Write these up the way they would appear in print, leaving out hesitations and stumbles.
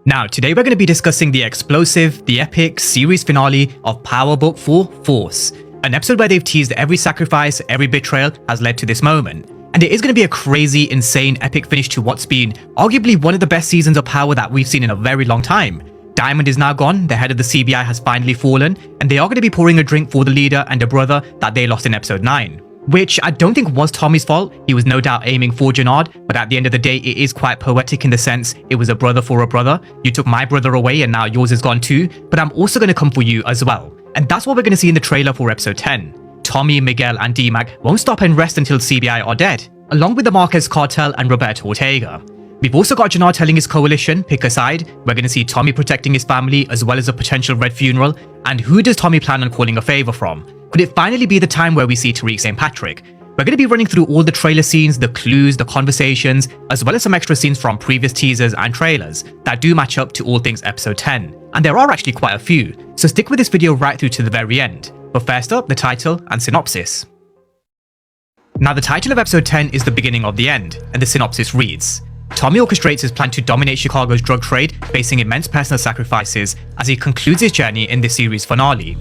Now, today we're going to be discussing the explosive, the epic series finale of Power Book 4 Force, an episode where they've teased every sacrifice, every betrayal has led to this moment. And it is going to be a crazy, insane, epic finish to what's been arguably one of the best seasons of Power that we've seen in a very long time. Diamond is now gone, the head of the CBI has finally fallen, and they are going to be pouring a drink for the leader and a brother that they lost in episode 9. Which I don't think was Tommy's fault. He was no doubt aiming for Jannard, but at the end of the day, it is quite poetic in the sense it was a brother for a brother. You took my brother away and now yours is gone too, but I'm also going to come for you as well. And that's what we're going to see in the trailer for episode 10. Tommy, Miguel and D-Mac won't stop and rest until CBI are dead, along with the Marquez cartel and Roberto Ortega. We've also got Jannard telling his coalition, pick a side. We're going to see Tommy protecting his family as well as a potential Red funeral. And who does Tommy plan on calling a favour from? Could it finally be the time where we see Tariq St. Patrick? We're going to be running through all the trailer scenes, the clues, the conversations, as well as some extra scenes from previous teasers and trailers that do match up to all things episode 10. And there are actually quite a few, so stick with this video right through to the very end. But first up, the title and synopsis. Now, the title of episode 10 is The Beginning of the End, and the synopsis reads: Tommy orchestrates his plan to dominate Chicago's drug trade, facing immense personal sacrifices as he concludes his journey in the series finale.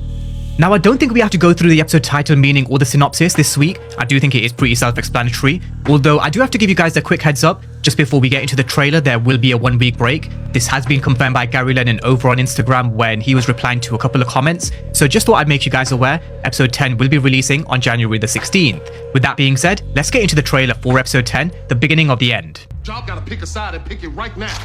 Now, I don't think we have to go through the episode title meaning or the synopsis this week. I do think it is pretty self-explanatory, although I do have to give you guys a quick heads up. Just before we get into the trailer, there will be a 1-week break. This has been confirmed by Gary Lennon over on Instagram when he was replying to a couple of comments, so just thought I'd make you guys aware, episode 10 will be releasing on January the 16th. With that being said, let's get into the trailer for episode 10, The Beginning of the End. Y'all gotta pick a side and pick it right now.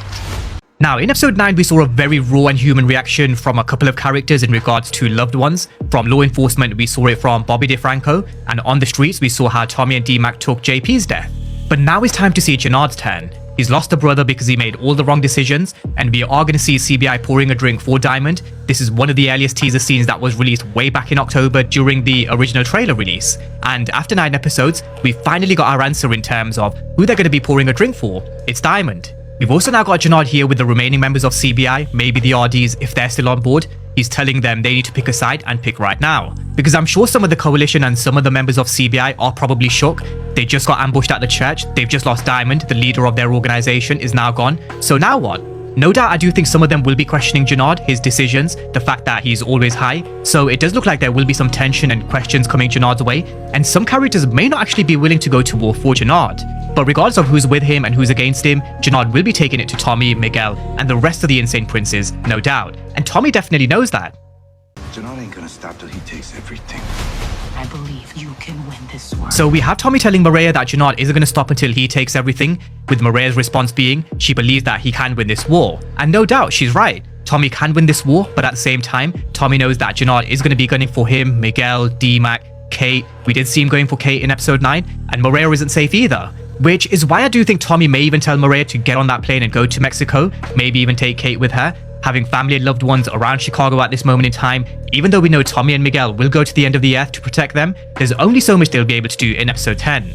Now, in episode 9, we saw a very raw and human reaction from a couple of characters in regards to loved ones. From law enforcement, we saw it from Bobby DeFranco, and on the streets, we saw how Tommy and D-Mac took JP's death. But now it's time to see Jannard's turn. He's lost a brother because he made all the wrong decisions, and we are going to see CBI pouring a drink for Diamond. This is one of the earliest teaser scenes that was released way back in October during the original trailer release. And after 9 episodes, we finally got our answer in terms of who they're going to be pouring a drink for. It's Diamond. We've also now got Jannard here with the remaining members of CBI, maybe the RDs if they're still on board. He's telling them they need to pick a side and pick right now. Because I'm sure some of the coalition and some of the members of CBI are probably shook. They just got ambushed at the church, they've just lost Diamond, the leader of their organization is now gone. So now what? No doubt I do think some of them will be questioning Jannard, his decisions, the fact that he's always high. So it does look like there will be some tension and questions coming Jannard's way, and some characters may not actually be willing to go to war for Jannard. But regardless of who's with him and who's against him, Jannard will be taking it to Tommy, Miguel, and the rest of the Insane Princes, no doubt. And Tommy definitely knows that. Jannard ain't gonna stop till he takes everything. I believe you can win this war. So we have Tommy telling Maria that Jannard isn't going to stop until he takes everything, with Maria's response being she believes that he can win this war. And no doubt, she's right. Tommy can win this war, but at the same time, Tommy knows that Jannard is going to be gunning for him, Miguel, D-Mac, Kate. We did see him going for Kate in episode 9, and Maria isn't safe either. Which is why I do think Tommy may even tell Maria to get on that plane and go to Mexico, maybe even take Kate with her. Having family and loved ones around Chicago at this moment in time, even though we know Tommy and Miguel will go to the end of the earth to protect them, there's only so much they'll be able to do in episode 10.